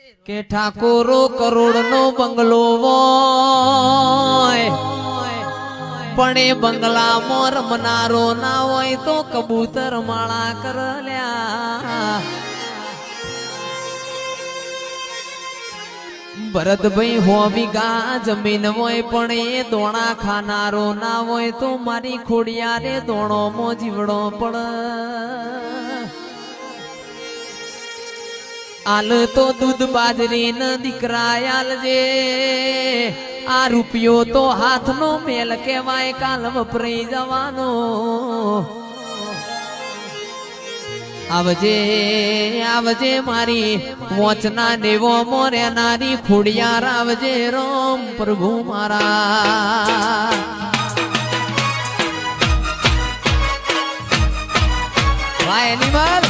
કે ઠાકોરો કરોડ નો બંગલો હોય પણ એ બંગલામાં રમનારો ના હોય તો કબૂતર માળા કરલ્યા ભરતભાઈ હો વીઘા જમીન હોય પણ એ દોણા ખાનારો ના હોય તો મારી ખોડિયારે દોણો મો જીવડો પડ આલ તો દૂધ બાજરી ન દીકરા આલજે આ રૂપિયો તો હાથનો મેલ કહેવાય કાલ વપરાઈ જવાનો આવજે આવજે મારી વોચના દેવો મોર્યાનારી ખોડિયાર આવજે રોમ પ્રભુ મારા વાય એનિમલ